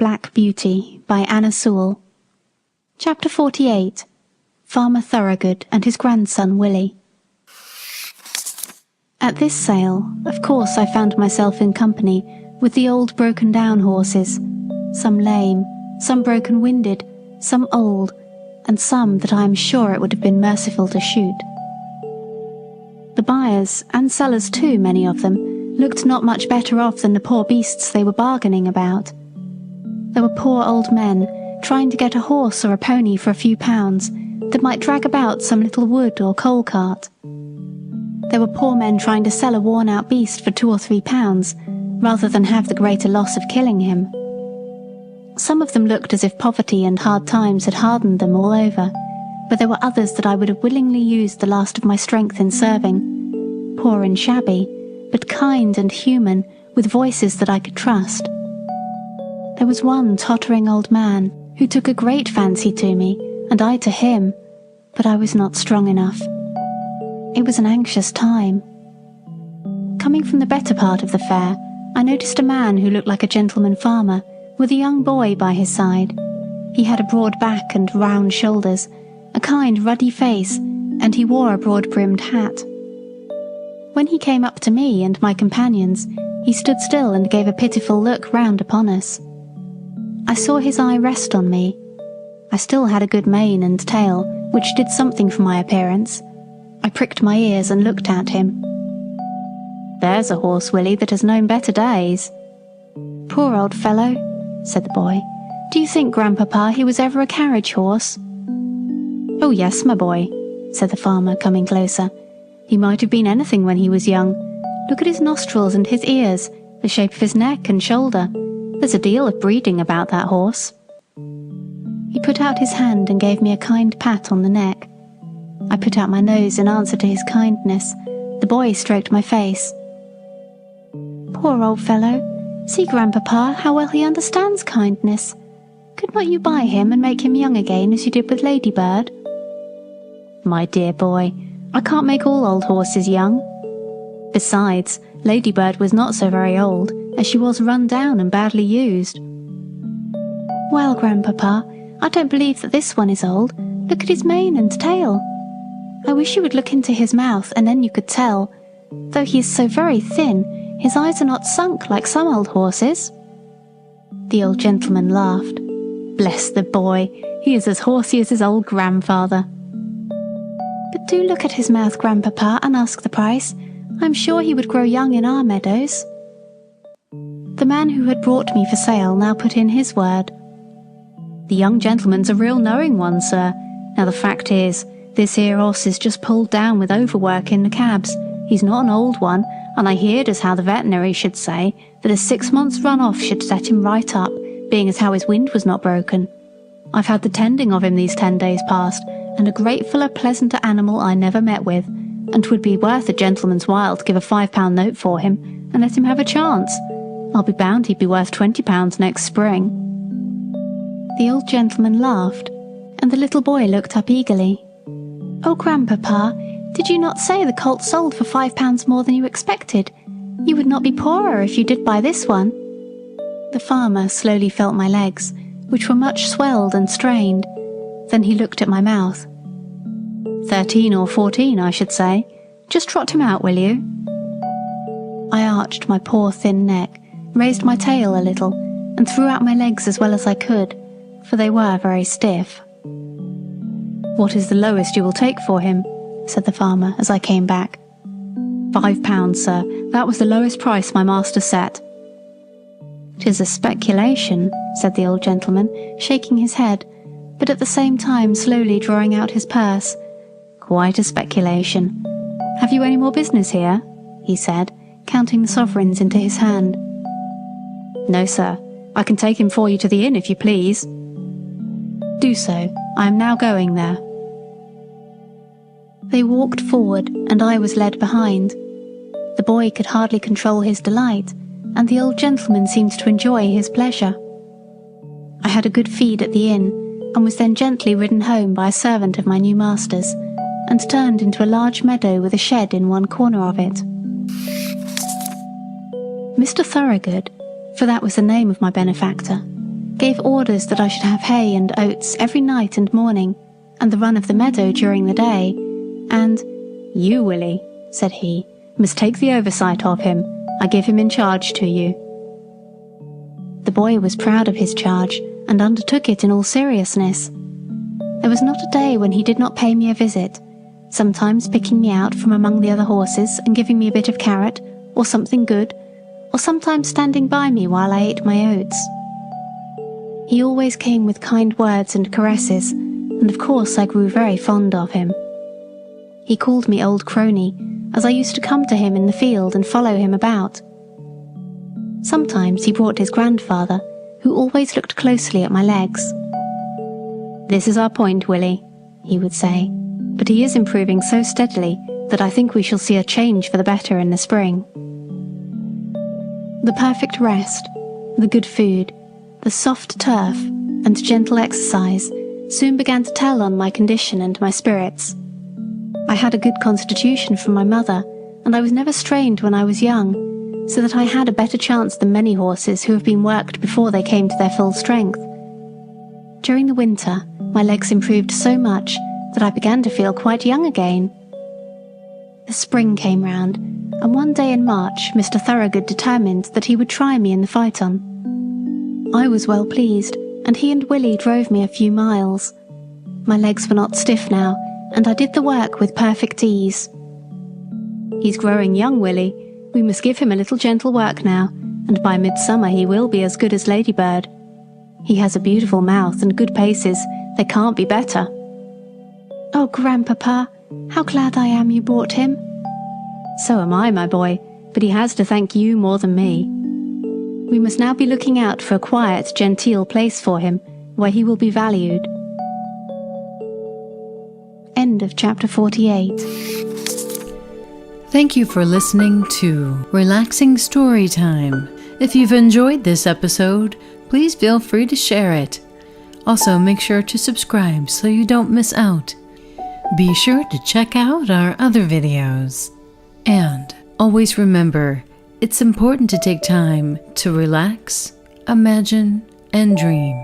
Black Beauty by Anna Sewell. Chapter 48. Farmer Thouroghgood and his grandson Willie. At this sale, of course, I found myself in company with the old broken-down horses, some lame, some broken-winded, some old, and some that I am sure it would have been merciful to shoot. The buyers, and sellers too, many of them, looked not much better off than the poor beasts they were bargaining about. There were poor old men trying to get a horse or a pony for a few pounds that might drag about some little wood or coal cart. There were poor men trying to sell a worn-out beast for £2 or £3 rather than have the greater loss of killing him. Some of them looked as if poverty and hard times had hardened them all over, but there were others that I would have willingly used the last of my strength in serving, poor and shabby, but kind and human, with voices that I could trust. There was one tottering old man who took a great fancy to me, and I to him, but I was not strong enough. It was an anxious time. Coming from the better part of the fair, I noticed a man who looked like a gentleman farmer, with a young boy by his side. He had a broad back and round shoulders, a kind ruddy face, and he wore a broad-brimmed hat. When he came up to me and my companions, he stood still and gave a pitiful look round upon us. I saw his eye rest on me. I still had a good mane and tail, which did something for my appearance. I pricked my ears and looked at him. "There's a horse, Willie, that has known better days." "Poor old fellow," said the boy. "Do you think, Grandpapa, he was ever a carriage horse?" "Oh yes, my boy," said the farmer, coming closer. "He might have been anything when he was young. Look at his nostrils and his ears, the shape of his neck and shoulder. There's a deal of breeding about that horse." He put out his hand and gave me a kind pat on the neck. I put out my nose in answer to his kindness. The boy stroked my face. "Poor old fellow. See, Grandpapa, how well he understands kindness. Could not you buy him and make him young again as you did with Ladybird?" "My dear boy, I can't make all old horses young. Besides, Ladybird was not so very old, as she was run down and badly used." "Well, Grandpapa, I don't believe that this one is old. Look at his mane and tail. I wish you would look into his mouth, and then you could tell. Though he is so very thin, his eyes are not sunk like some old horses." The old gentleman laughed. "Bless the boy, he is as horsey as his old grandfather." "But do look at his mouth, Grandpapa, and ask the price. I'm sure he would grow young in our meadows." The man who had brought me for sale now put in his word. "The young gentleman's a real knowing one, sir. Now the fact is, this here horse is just pulled down with overwork in the cabs. He's not an old one, and I heard as how the veterinary should say that a 6 months run off should set him right up, being as how his wind was not broken. I've had the tending of him these 10 days past, and a gratefuller, pleasanter animal I never met with, and 'twould be worth a gentleman's while to give a £5 note for him, and let him have a chance. I'll be bound he'd be worth £20 next spring." The old gentleman laughed, and the little boy looked up eagerly. "Oh, Grandpapa, did you not say the colt sold for £5 more than you expected? You would not be poorer if you did buy this one." The farmer slowly felt my legs, which were much swelled and strained. Then he looked at my mouth. 13 or 14, I should say. Just trot him out, will you?" I arched my poor thin neck, raised my tail a little, and threw out my legs as well as I could, for they were very stiff. "What is the lowest you will take for him?" said the farmer as I came back. £5, sir. That was the lowest price my master set." "'Tis a speculation," said the old gentleman, shaking his head, but at the same time slowly drawing out his purse. "Quite a speculation. Have you any more business here?" he said, counting the sovereigns into his hand. "No, sir. I can take him for you to the inn if you please." "Do so. I am now going there." They walked forward, and I was led behind. The boy could hardly control his delight, and the old gentleman seemed to enjoy his pleasure. I had a good feed at the inn, and was then gently ridden home by a servant of my new master's, and turned into a large meadow with a shed in one corner of it. Mr. Thouroghgood, for that was the name of my benefactor, gave orders that I should have hay and oats every night and morning, and the run of the meadow during the day, and, "You, Willie," said he, "must take the oversight of him. I give him in charge to you." The boy was proud of his charge, and undertook it in all seriousness. There was not a day when he did not pay me a visit, sometimes picking me out from among the other horses and giving me a bit of carrot, or something good, or sometimes standing by me while I ate my oats. He always came with kind words and caresses, and of course I grew very fond of him. He called me Old Crony, as I used to come to him in the field and follow him about. Sometimes he brought his grandfather, who always looked closely at my legs. "This is our point, Willie," he would say, "but he is improving so steadily that I think we shall see a change for the better in the spring." The perfect rest, the good food, the soft turf, and gentle exercise soon began to tell on my condition and my spirits. I had a good constitution from my mother, and I was never strained when I was young, so that I had a better chance than many horses who have been worked before they came to their full strength. During the winter, my legs improved so much that I began to feel quite young again. The spring came round, and one day in March Mr. Thouroghgood determined that he would try me in the phaeton. I was well pleased, and he and Willie drove me a few miles. My legs were not stiff now, and I did the work with perfect ease. "He's growing young, Willie. We must give him a little gentle work now, and by midsummer he will be as good as Ladybird. He has a beautiful mouth and good paces. They can't be better." "Oh, Grandpapa, how glad I am you brought him." "So am I, my boy, but he has to thank you more than me. We must now be looking out for a quiet, genteel place for him, where he will be valued." End of chapter 48. Thank you for listening to Relaxing Story Time. If you've enjoyed this episode, please feel free to share it. Also, make sure to subscribe so you don't miss out. Be sure to check out our other videos. And always remember, it's important to take time to relax, imagine, and dream.